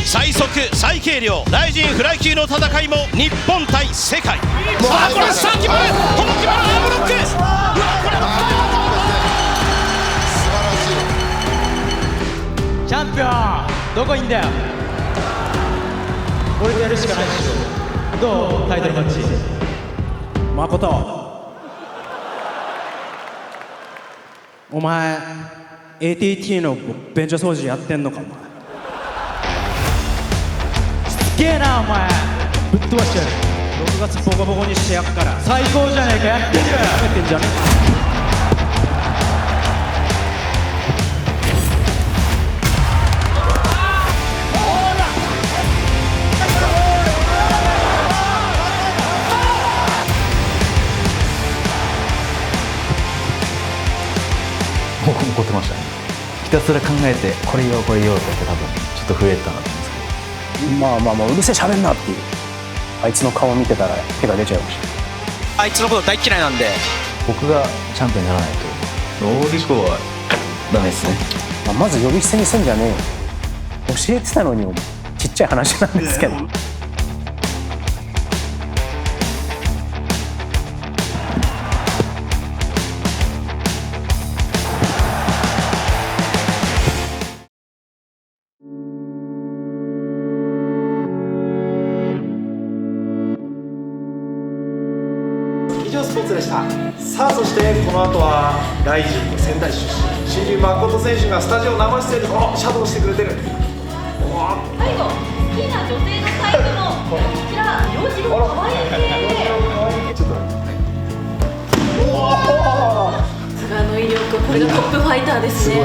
最速最軽量大臣フライ級の戦いも日本対世界。さあこれさあ決まる、この決まるアーブロック、うわこれチャンピオンどこいんだよ。これでやるしかないでしょ。どうタイトルマッチ。誠、お前 ATT の便所掃除やってんのかお前。すげえなお前、ぶっ飛ばしてやる。6月ボコボコにしてやっから。最高じゃねえか、やってみろよ。やってんじゃねえ。僕も怒ってましたね。ひたすら考えてこれ言おうこれ言おうってやって多分ちょっと増えたなと思うんですけど、まあうるせえしゃべんなっていう、あいつの顔見てたら手が出ちゃいました。あいつのこと大嫌いなんで。僕がチャンピオンにならないと大利口はダメですね。まず呼び捨てにすんじゃねえよ。教えてたのにちっちゃい話なんですけど、以上スポーツでした。さあそしてこの後はライジンの仙台出身新人誠選手がスタジオ生出演でシャドウしてくれてる。最後、好きな女性のタイプのこちら、洋次郎可愛い系。ちょっとさすがの威力、これがトップファイターですね。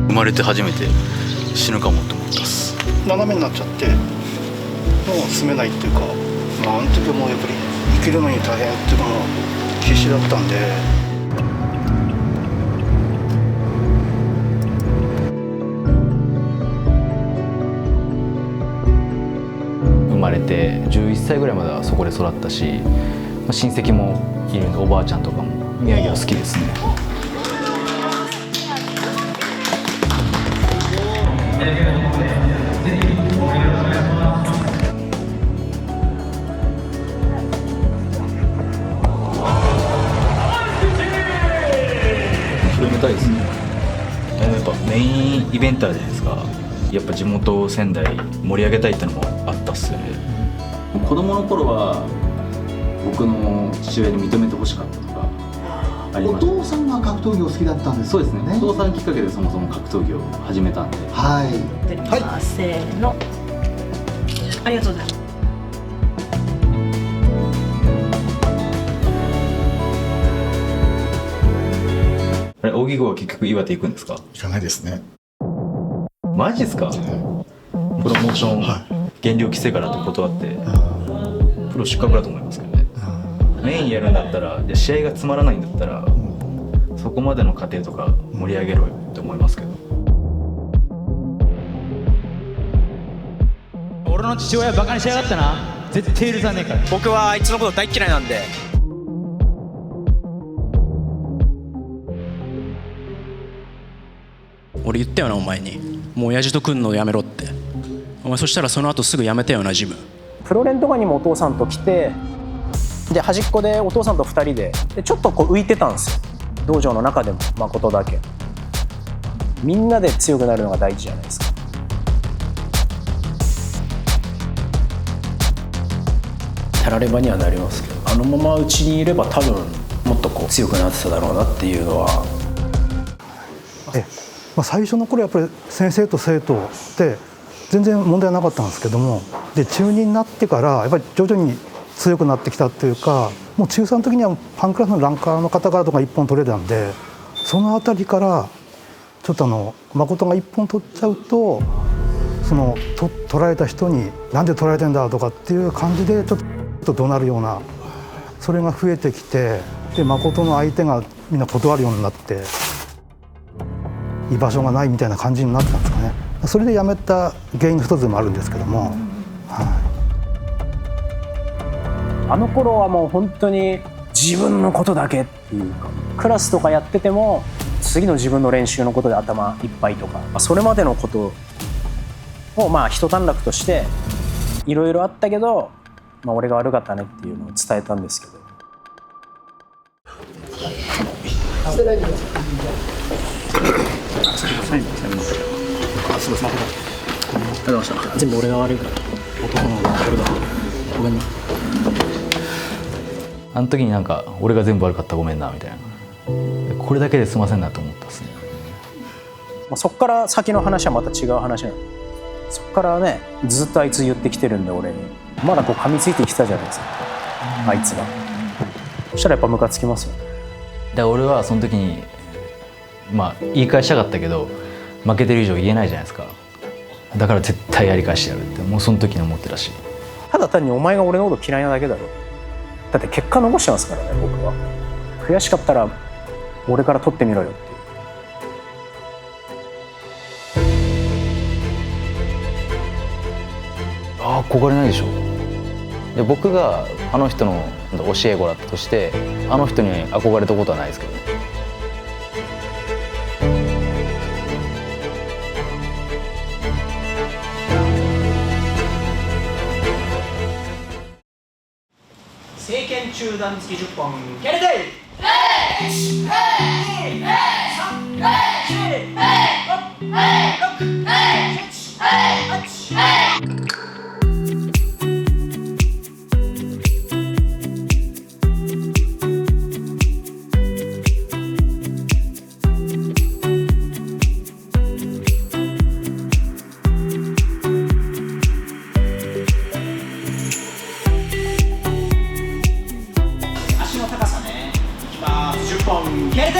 生まれて初めて死ぬかもと思ったっす。斜めになっちゃってもう住めないっていうか、あの時はもうやっぱり生きるのに大変っていうのが必死だったんで。生まれて11歳ぐらいまではそこで育ったし、親戚もいるんでおばあちゃんとかも宮城は好きですね。広めたいですね。やっぱメインイベンターじゃないですか。やっぱ地元仙台盛り上げたいってのもあったっすよね。子供の頃は僕の父親に認めてほしかったとかありました。お父さんが格闘技を好きだったんですそうですね。お父さんきっかけでそもそも格闘技を始めたんで。はい。はい、せーの。ありがとうございます。あれ扇号は結局岩手行くんですか？行かないですね。マジですか？プロモーション減量規制からって断ってプロ失格だと思いますけどね。メインやるんだったら、じゃあ試合がつまらないんだったら、そこまでの過程とか盛り上げろよって思いますけど。俺の父親バカにしやがったな。絶対許さねえから。僕はあいつのこと大嫌いなんで。俺言ったよなお前に、もう親父と来んのやめろって。お前そしたらその後すぐやめたよなジム。プロレンとかにもお父さんと来て、で端っこでお父さんと2人でちょっとこう浮いてたんですよ。道場の中でも誠だけ。みんなで強くなるのが大事じゃないですか。たらればにはなりますけど、あのままうちにいれば多分もっとこう強くなってただろうなっていうのは。最初の頃やっぱり先生と生徒って全然問題なかったんですけども、で中2になってからやっぱり徐々に強くなってきたっていうか、もう中3の時にはパンクラスのランカーの方々とか1本取れたんで、その辺りからちょっと誠が1本取っちゃうと、その取られた人になんで取られてんだとかっていう感じでちょっと怒鳴るような、それが増えてきて、で誠の相手がみんな断るようになって、居場所がないみたいな感じになったんですかね。それで辞めた原因の一つでもあるんですけども、あの頃はもう本当に自分のことだけっていうか、クラスとかやってても次の自分の練習のことで頭いっぱいとか、それまでのことをまあ一段落としていろいろあったけど、俺が悪かったねっていうのを伝えたんですけど。全部俺が悪いから、男の方が俺だ。ごめんな。あの時になんか俺が全部悪かったごめんなみたいな、これだけで済ませんなと思ったっすね。そっから先の話はまた違う話なの。そっからねずっとあいつ言ってきてるんで、俺にまだこう噛みついてきたじゃないですか、あいつが。そしたらやっぱムカつきますよね。だから俺はその時に言い返したかったけど負けてる以上言えないじゃないですか。だから絶対やり返してやるってもうその時に思ってたし。ただ単にお前が俺のこと嫌いなだけだろ。だって結果残してますからね、僕は。悔しかったら俺から取ってみろよっていう。憧れないでしょ。で僕があの人の教え子だったとしてあの人に憧れたことはないですけどね。政権中断付き10本蹴れて足の高さね。いきます。10本蹴れて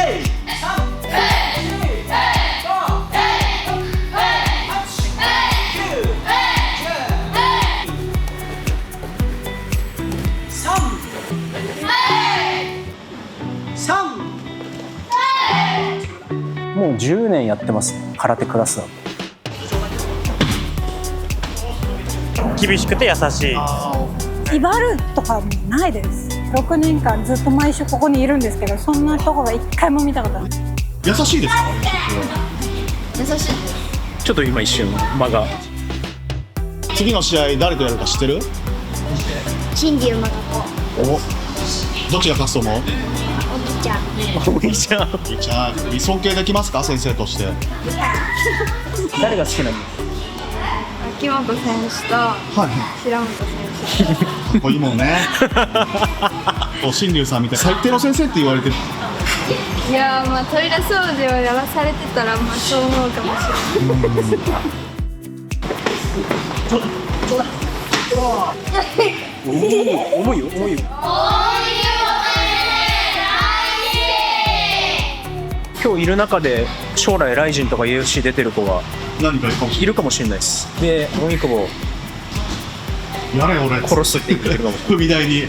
もう10年やってますね、空手クラスだと。厳しくて優しい。威張るとかもないです。6年間ずっと毎週ここにいるんですけど、そんなとこが1回も見たことない。優しいですか？優しい。ちょっと今一瞬間が。次の試合誰とやるか知ってる？新竜マガお、どっちが勝つと思う？おじちゃん。お兄ちゃん。じゃあ尊敬できますか、先生として？誰が好きなの？秋元選手と白本選手。かっこいいもんね。新竜さんみたい最低の先生って言われてる。いやー、トイレ掃除をやらされてたらそう思うかもしれない。重いよ重いよ。今日いる中で将来ライジンとか UFC 出てる子が何かいるかもしれないです。で、荻窪をやれ俺殺すって言ってるかも。踏み台に。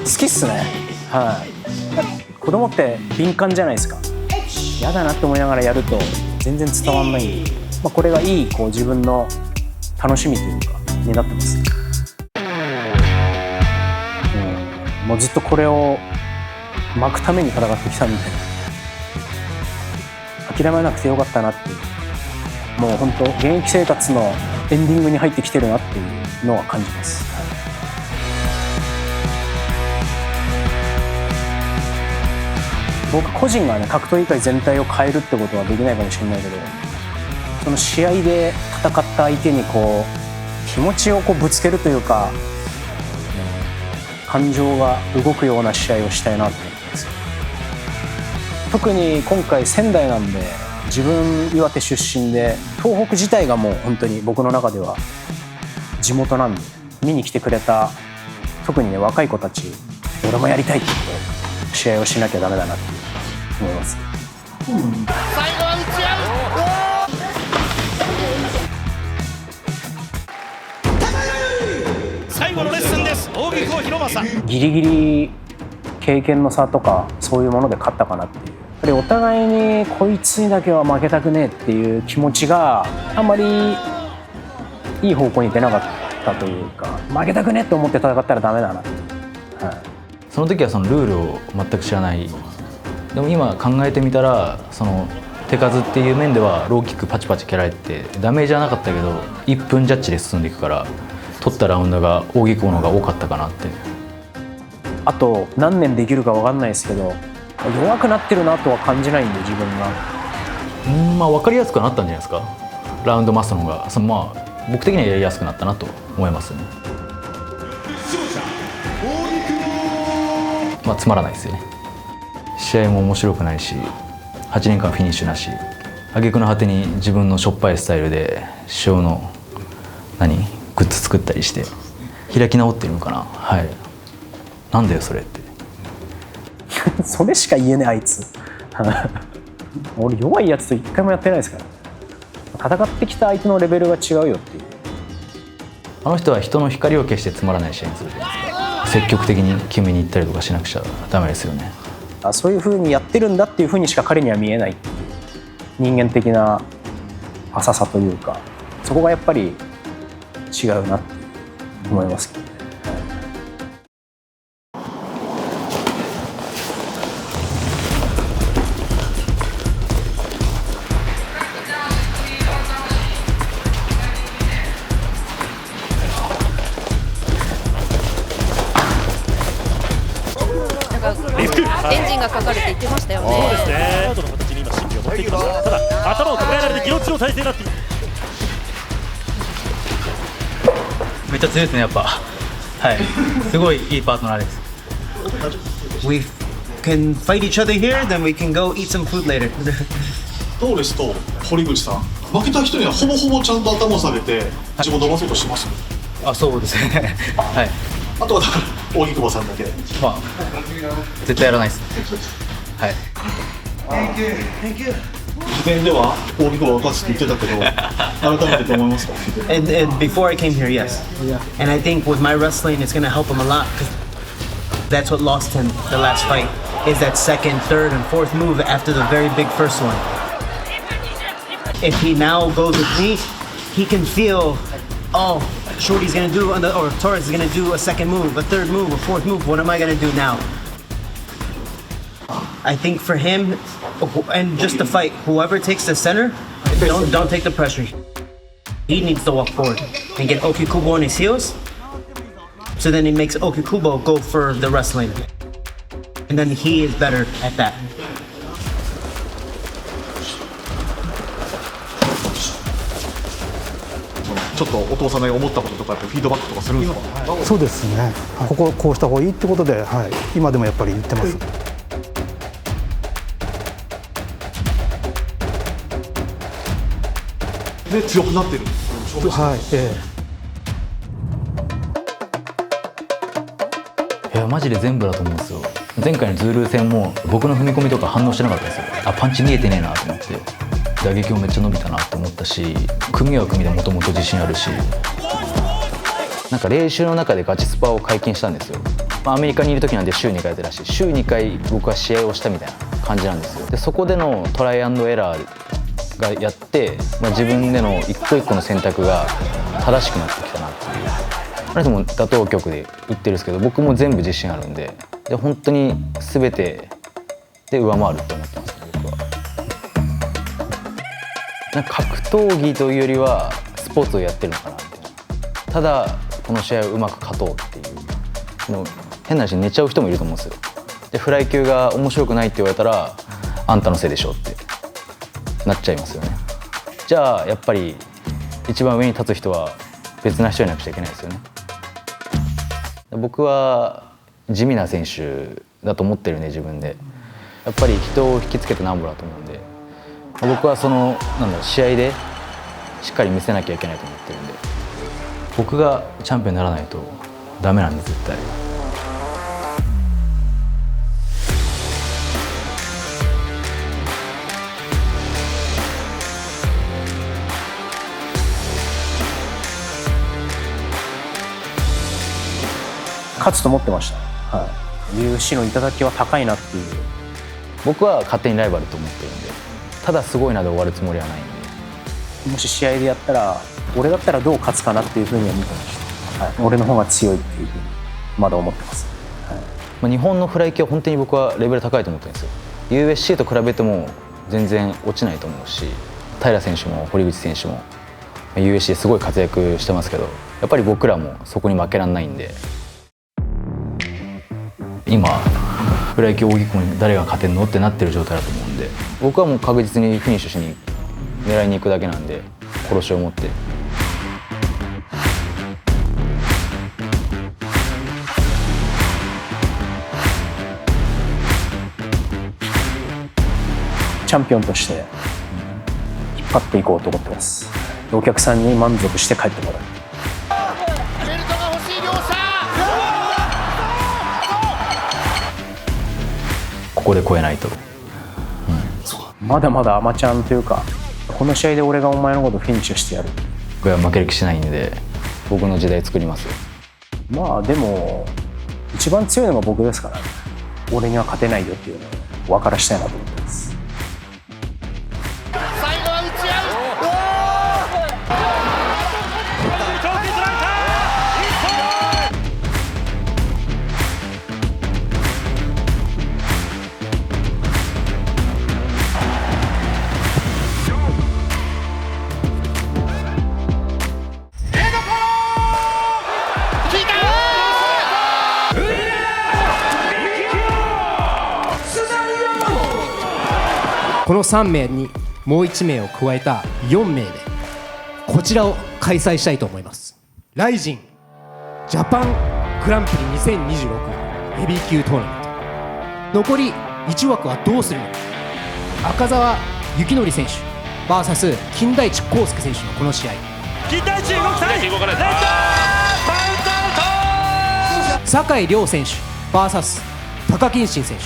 好きっすね。はい。子供って敏感じゃないですか。嫌だなって思いながらやると全然伝わんないんで、これがいい自分の楽しみというかになってます。もうずっとこれを巻くために戦ってきたみたいな。諦めなくてよかったなっていう、もう本当現役生活のエンディングに入ってきてるなっていうのは感じます。僕個人がね、格闘技界全体を変えるってことはできないかもしれないけど、その試合で戦った相手に気持ちをぶつけるというか、感情が動くような試合をしたいなと思ってます。特に今回仙台なんで、自分岩手出身で東北自体がもう本当に僕の中では地元なんで、見に来てくれた特にね若い子たち、俺もやりたいって言って試合をしなきゃダメだなって思います。最後は打ち合う。最後のレッスンです。扇久保博正。ギリギリ経験の差とかそういうもので勝ったかなっていう。りお互いにこいつにだけは負けたくねえっていう気持ちがあんまりいい方向に出なかったというか、負けたくねえって思って戦ったらダメだなって、その時はそのルールを全く知らない。でも今考えてみたらその手数っていう面ではローキックパチパチ蹴られてダメージはなかったけど1分ジャッジで進んでいくから取ったラウンドが扇久保の方が多かったかなって。あと何年できるか分かんないですけど弱くなってるなとは感じないんで自分が。まあ分かりやすくはなったんじゃないですか。ラウンドマストの方がまあ僕的にはやりやすくなったなと思いますね。まあつまらないですよね。試合も面白くないし8年間フィニッシュなし、挙句の果てに自分のしょっぱいスタイルで師匠のグッズ作ったりして開き直ってるのかな。はい、なんだよそれってそれしか言えねえあいつ俺弱いやつと一回もやってないですから。戦ってきた相手のレベルが違うよっていう。あの人は人の光を消してつまらない試合にするじゃないですか。積極的に決めに行ったりとかしなくちゃダメですよね。そういう風にやってるんだっていう風にしか彼には見えないっていう人間的な浅さというか、そこがやっぱり違うなって思いますけどね。エンジンがかかるって言ってましたよね。そうですね。アウトの形に今心理を持ってきました。ただ頭を抱えられてギロチンの体勢になっている。めっちゃ強いですねやっぱ。はい、すごいいいパートナーです。We can fight each other here, then we can go eat some food later. トーレスと堀口さん、負けた人にはほぼほぼちゃんと頭を下げて自分を伸ばそうとします、あ、そうですねはい。あとはだから扇久保さんだけ。まあ絶対やらないです。はい。事前では扇久保は勝つって言ってたけど改めてどう思いますか？ And before I came here, yes. And I think with my wrestling, it's gonna help him a lot. That's what lost him the last fight. Is that second, third, and fourth move after the very big first one. If he now goes with me, he can feel, oh, Shorty's gonna do, or Torres is gonna do a second move, a third move, a fourth move. What am I gonna do now? I think for him, and just the fight, whoever takes the center, don't take the pressure. He needs to walk forward and get Okikubo on his heels. So then he makes Okikubo go for the wrestling. And then he is better at that. ちょっとお父さんが思ったこととかフィードバックとかするんですか？そうですね、こここうした方がいいってことで、はい、今でもやっぱり言ってます。で強くなってる。はい、いやマジで全部だと思うんですよ。前回のズールー戦も僕の踏み込みとか反応してなかったですよ。あ、パンチ見えてねえなと思って打撃もめっちゃ伸びたなと思ったし、組は組でもともと自信あるし、なんか練習の中でガチスパを解禁したんですよ。アメリカにいる時なんで週2回やってたし、週2回僕は試合をしたみたいな感じなんですよ。でそこでのトライアンドエラーがやって、自分での一個一個の選択が正しくなってきたなっていう。あの人も打倒局で打ってるんですけど、僕も全部自信あるんで、本当に全てで上回ると思ってますね、僕は。なんか格闘技というよりはスポーツをやってるのかなみたいな。ただこの試合をうまく勝とうっていう、変な話寝ちゃう人もいると思うんですよ。でフライ級が面白くないって言われたらあんたのせいでしょってなっちゃいますよね。じゃあやっぱり一番上に立つ人は別な人じゃなくちゃいけないですよね。僕は地味な選手だと思ってるんで、自分でやっぱり人を引きつけてなんぼだと思うんで、僕はその試合でしっかり見せなきゃいけないと思ってるんで、僕がチャンピオンにならないとダメなんで絶対。勝つと思ってました。はい、UFC の頂は高いなっていう。僕は勝手にライバルと思ってるんで、ただすごいなで終わるつもりはないんで。もし試合でやったら俺だったらどう勝つかなっていうふうには見てました、はい、俺の方が強いっていうふうにまだ思ってます、日本のフライ級は本当に僕はレベル高いと思ってるんですよ。 USC と比べても全然落ちないと思うし、平選手も堀口選手も USC ですごい活躍してますけど、やっぱり僕らもそこに負けられないんで、今フライ級扇込みに誰が勝てんのってなってる状態だと思うんで、僕はもう確実にフィニッシュしに狙いに行くだけなんで、殺しを持って。チャンピオンとして引っ張っていこうと思ってます。お客さんに満足して帰ってもらう。ベルトが欲しい両者。ここで超えないと、まだまだアマちゃんというか、この試合で俺がお前のことフィニッシュしてやる。僕は負ける気しないんで、僕の時代作りますよ。まあでも一番強いのが僕ですからね。俺には勝てないよっていうのを分からしたいなと思ってます。最後は打ち合う。この3名にもう1名を加えた4名でこちらを開催したいと思います。ライジンジャパングランプリ2026ヘビー級トーナメント、残り1枠はどうするのか。赤澤幸則選手 VS 金田一耕助選手のこの試合、金田一動きたい。動かれた。バウンドアウト。酒井亮選手 VS 高謹慎選手、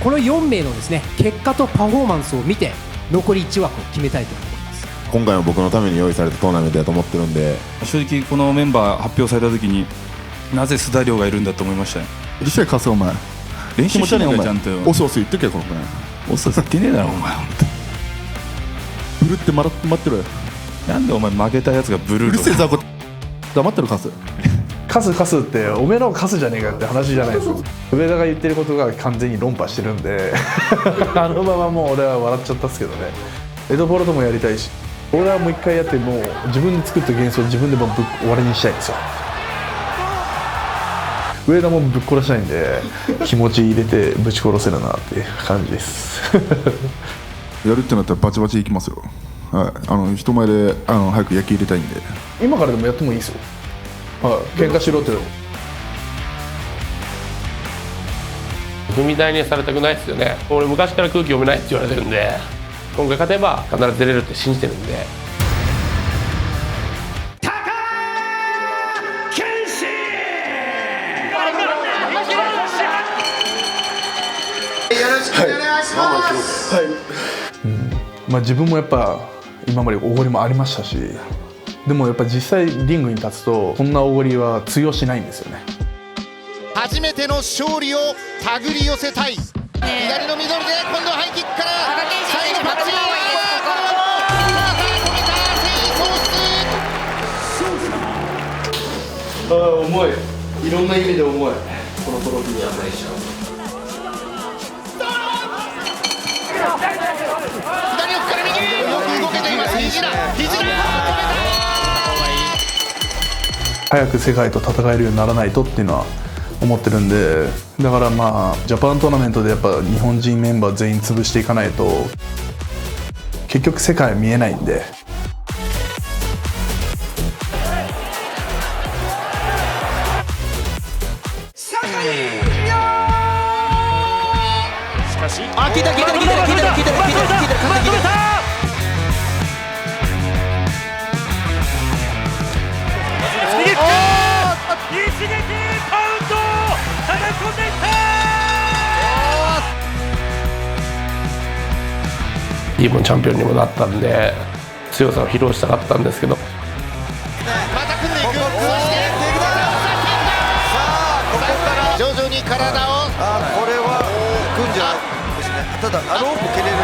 この4名のですね結果とパフォーマンスを見て残り1枠を決めたいと思います。今回は僕のために用意されたトーナメントだと思ってるんで、正直このメンバー発表された時になぜ須田亮がいるんだと思いましたね。練習貸せお前、練習してねえかちゃんと。オスオス言ってけこのオスオス言ってねえだろお前。ブルって待ってろよ。なんでお前負けたやつがブルー。うるせえ雑魚、黙ってる貸す。カスっておめえのカスじゃねえかって話じゃないですか。上田が言ってることが完全に論破してるんであのままもう俺は笑っちゃったっすけどね。エドフォロともやりたいし、俺はもう一回やってもう自分で作った幻想を自分でもう終わりにしたいんですよ。上田もぶっ殺したいんで気持ち入れてぶち殺せるなっていう感じですやるってなったらバチバチいきますよ。はい、人前で早く焼き入れたいんで。今からでもやってもいいですよ。はい、喧嘩しろって。踏み台にされたくないですよね。俺昔から空気読めないって言われてるんで、今回勝てば必ず出れるって信じてるんで。自分もやっぱ今までおごりもありましたし、でもやっぱ実際リングに立つとこんなおごりは通用しないんですよね。初めての勝利を手繰り寄せたい。左のミドルで今度はハイキックから最後パッチ。重い、いろんな意味で重い。このトロフィーはないし。左奥から右、よく動けています。肘だ。早く世界と戦えるようにならないとっていうのは思ってるんで、だからまあジャパントーナメントでやっぱ日本人メンバー全員潰していかないと結局世界は見えないんで。あ、聞いた。一撃パウンド叩き込んでいった。いいもんチャンピオンにもなったんで強さを披露したかったんですけど。また組んでいく。そしてさあここから徐々に体を。これは組んじゃう。ただロープ蹴れるんで。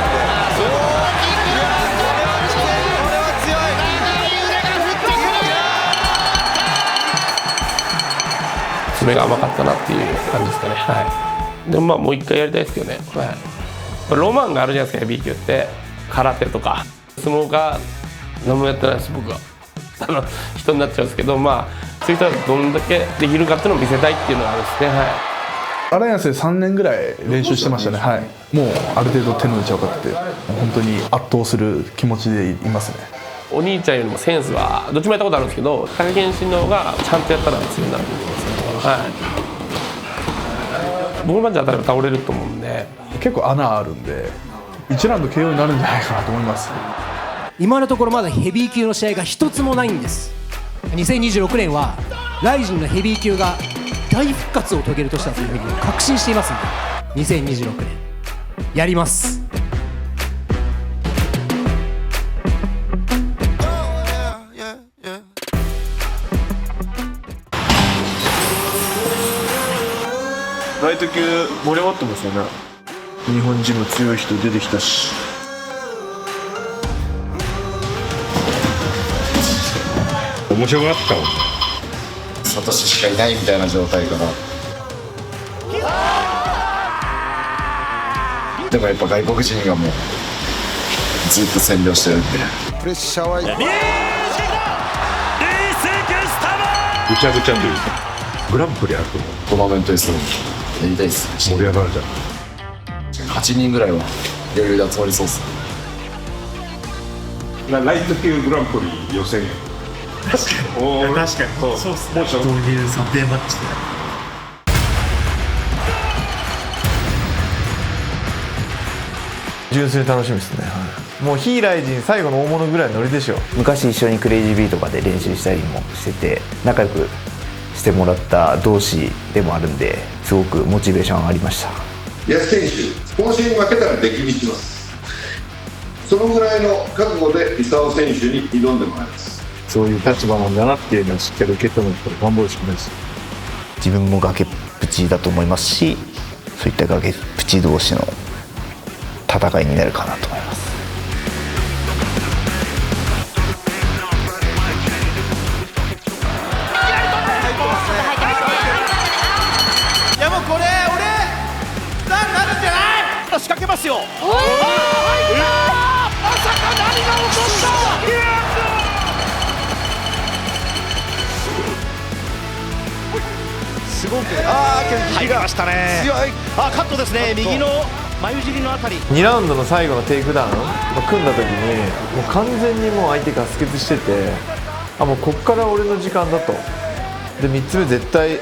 爪が甘かったなっていう感じですかね。はい。でもまあもう一回やりたいですけどね。はい。ロマンがあるじゃないですか、ヘビー級って。空手とか相撲が何もやってないです、僕は。人になっちゃうんですけど、まあそういう人はどんだけできるかっていうのを見せたいっていうのがあるんですね。はい。アライアンスで3年ぐらい練習してましたね。はい。もうある程度手の内分かってて、本当に圧倒する気持ちでいますね。お兄ちゃんよりもセンスはどっちもやったことあるんですけど、高木健信の方がちゃんとやったら強いなと思いますね。はい。僕のマッチ当たれば倒れると思うんで、結構穴あるんで1ラウンド KO になるんじゃないかなと思います。今のところまだヘビー級の試合が一つもないんです。2026年はライジンのヘビー級が大復活を遂げる年だというふうに確信していますので、2026年やります。ライト級盛り上がってますよね。日本人も強い人出てきたし。面白かったもん。サトシしかいないみたいな状態から。でもやっぱ外国人がもうずっと占領してるんで。プレッシャーはぐちゃぐちゃというかグランプリあると思う。トーナメントですやりたいっす。盛り上がるじゃん。8人ぐらいは余裕で集まりそうっす。ライト級グランプリ予選。確かにそうっすね。そういう査定マッチで純粋に楽しみですね。もうヒーライジン最後の大物ぐらいのノリでしょ。昔一緒にクレイジービーとかで練習したりもしてて、仲良くしてもらった同士でもあるんで、すごくモチベーション上がりました。安選手、今週に負けたら出禁にします。そのぐらいの覚悟で功選手に挑んでもらいます。そういう立場なんだなっていうのをしっかり受け止めて頑張るしかないです。自分も崖っぷちだと思いますし、そういった崖っぷち同士の戦いになるかなと思います。いやもうこれ俺なるんじゃない？仕掛けますよ。まさか何が起こった？すごく入りましたね。強い。カットですね。右の眉尻のあたり。2ラウンドの最後のテイクダウン組んだ時にもう完全にもう相手ガス欠してて、もうこっから俺の時間だと。で3つ目絶対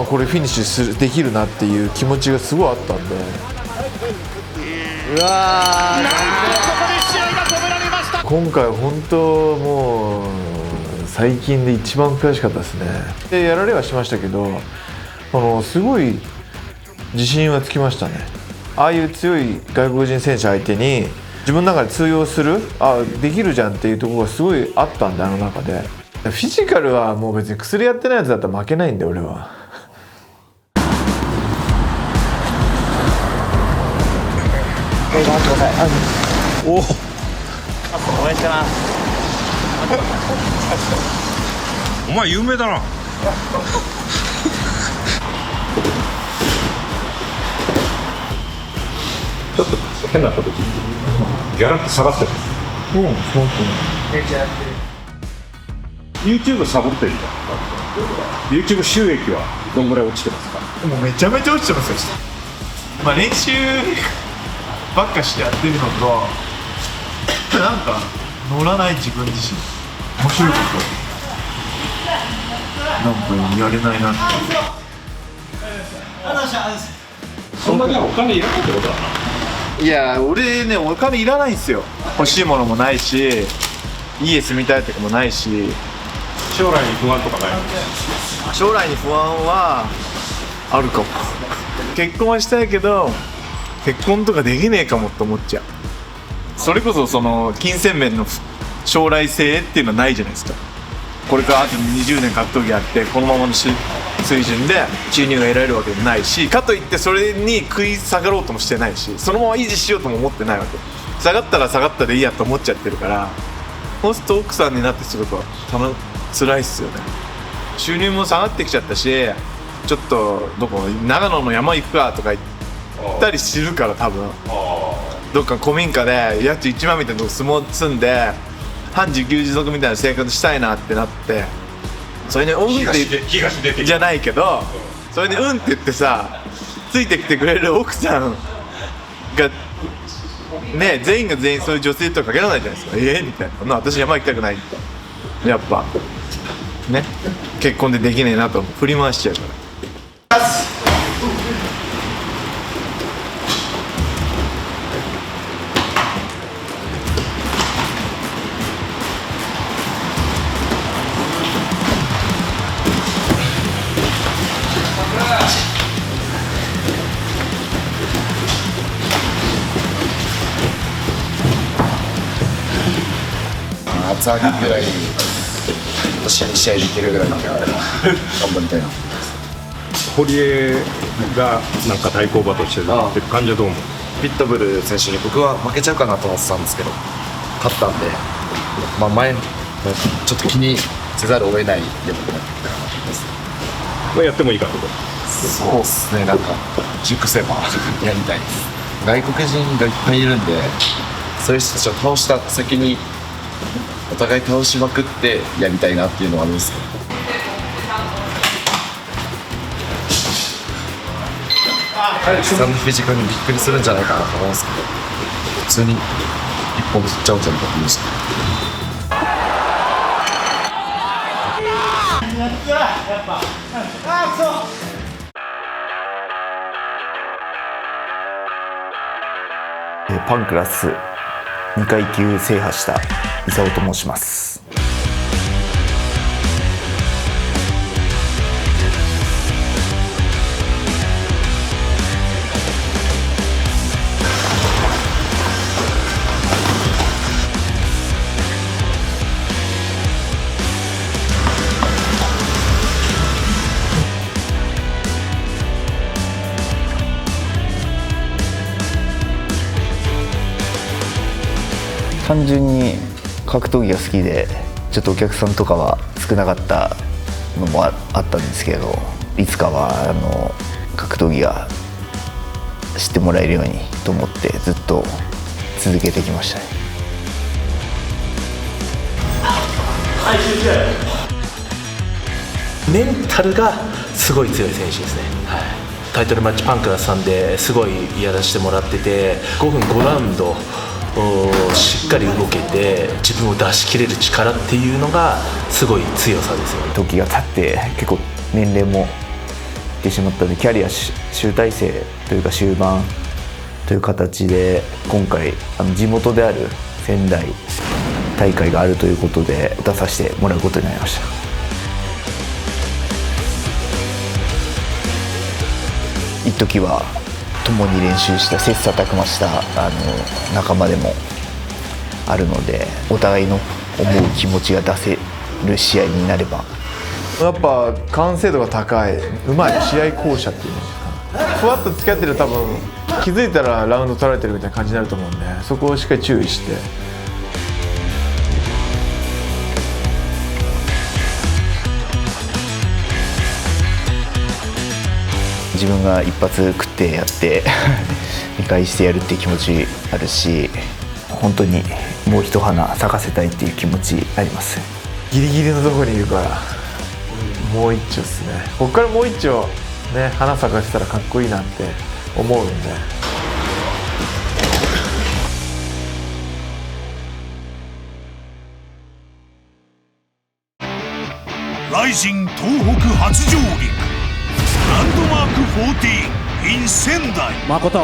これフィニッシュできるなっていう気持ちがすごいあったんで。うわー、なんとここで試合が止められました。今回本当もう最近で一番悔しかったですね。でやられはしましたけど、すごい自信はつきましたね。ああいう強い外国人選手相手に自分の中で通用する、できるじゃんっていうところがすごいあったんで、あの中で。フィジカルはもう別に薬やってないやつだったら負けないんで、俺は。おお、応援してます。お前有名だな。ちょっと変なこと聞いてギャラって下がってる。YouTube サボってるじゃん。YouTube 収益はどんぐらい落ちてますか？もうめちゃめちゃ落ちてますよ。練習ばっかしてやってるのと、なんか乗らない自分自身、面白いことなんかやれないなって。そんなにお金いらないってことだな。いや俺ね、お金いらないんですよ。欲しいものもないし、家住みたいとかもないし。将来に不安とかない？将来に不安はあるかも。結婚はしたいけど結婚とかできねえかもって思っちゃう。それこそその金銭面の将来性っていうのはないじゃないですか。これからあと20年格闘技やってこのままの水準で収入が得られるわけでもないし、かといってそれに食い下がろうともしてないし、そのまま維持しようとも思ってないわけ。下がったら下がったでいいやと思っちゃってるから、そうすると奥さんになってすると辛いっすよね。収入も下がってきちゃったし、ちょっと長野の山行くかとか言ったりするから、多分どっか古民家で家賃1万みたいなとこ住んで半自給自足みたいな生活したいなってなって、それにうんってじゃないけど、それにうんって言ってさ、ついてきてくれる奥さんがね、全員が全員そういう女性とは限らないじゃないですか。みたいな、私山行きたくないって、やっぱね、結婚でできねえなと振り回しちゃうから。厚揚げぐらい試合できるぐらい頑張りたいな。堀江がなんか対抗馬としてるって感じはどう思う？ピットブル選手に僕は負けちゃうかなと思ってたんですけど、勝ったんで、前ちょっと気にせざるを得ないレベルになってきたかなと思います。やってもいいかってこと？そうっすね、なんか熟せばやりたいです。外国人がいっぱいいるんで、そういう人たちを倒した先にお互い倒しまくってやりたいなっていうのはあるんですけど。サンドフィジカルにびっくりするんじゃないかなと思うんですけど、普通に一本取っちゃうじゃんと思いました。パンクラス2階級制覇した伊沢と申します。単純に格闘技が好きで、ちょっとお客さんとかは少なかったのもあったんですけど、いつかは格闘技が知ってもらえるようにと思ってずっと続けてきましたね。メンタルがすごい強い選手ですね。タイトルマッチパンクラスさんですごいやらせてもらってて、5分5ラウンドしっかり動けて自分を出し切れる力っていうのがすごい強さですよね。時が経って結構年齢もいってしまったので、キャリア集大成というか終盤という形で、今回地元である仙台大会があるということで出させてもらうことになりました。一時は共に練習した切磋琢磨した仲間でもあるので、お互いの思う気持ちが出せる試合になれば。やっぱ完成度が高い、うまい試合巧者っていうの、ふわっと付き合ってる、多分気づいたらラウンド取られてるみたいな感じになると思うんで、そこをしっかり注意して。自分が一発食ってやって見返してやるっていう気持ちあるし、本当にもう一花咲かせたいっていう気持ちあります。ギリギリのところにいるから、もう一丁ですね。ここからもう一丁ね、花咲かせたらかっこいいなって思うんで。ライジン東北初上陸、ランドマーク14 in 仙台。誠、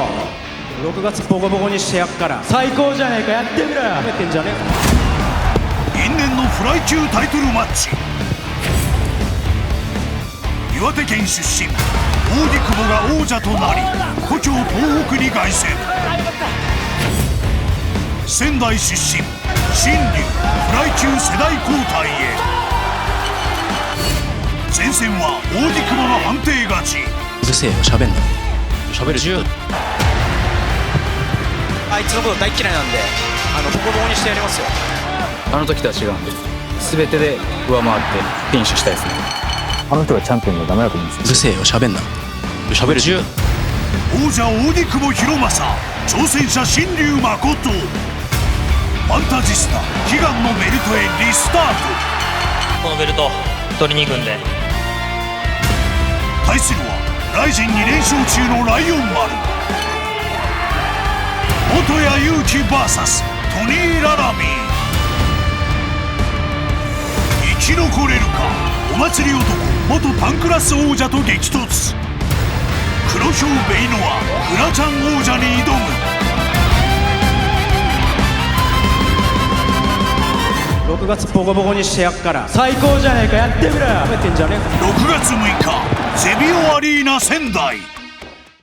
6月ボコボコにしてやっから最高じゃねえか、やってみろよ。やめてんじゃね因縁のフライ級タイトルマッチ。岩手県出身、大木久保が王者となり、故郷東北に凱旋。仙台出身、新竜フライ級世代交代へ。前戦は大木久保の判定勝ち。うるせえよ、喋んな。喋る10。あいつのこと大嫌いなんでボコボコにしてやりますよ。あの時とは違うんで全てで上回ってフィニッシュしたいですね。あの人がチャンピオンにはダメだと思うんです。うるせえよ、喋んな。喋る10。王者大木久保博正、挑戦者新龍誠。ファンタジスタ悲願のベルトへリスタート。このベルト取りに行くんで。対するはライジン2連勝中のライオン丸、元谷勇気 VS トニー・ララミー。生き残れるか、お祭り男元パンクラス王者と激突。黒豹ベイノアフラちゃん王者に挑む。6月ボコボコにしてやっから最高じゃねえか、やってみろよ。褒めてんじゃねえか。6月6日ゼビオアリーナ仙台。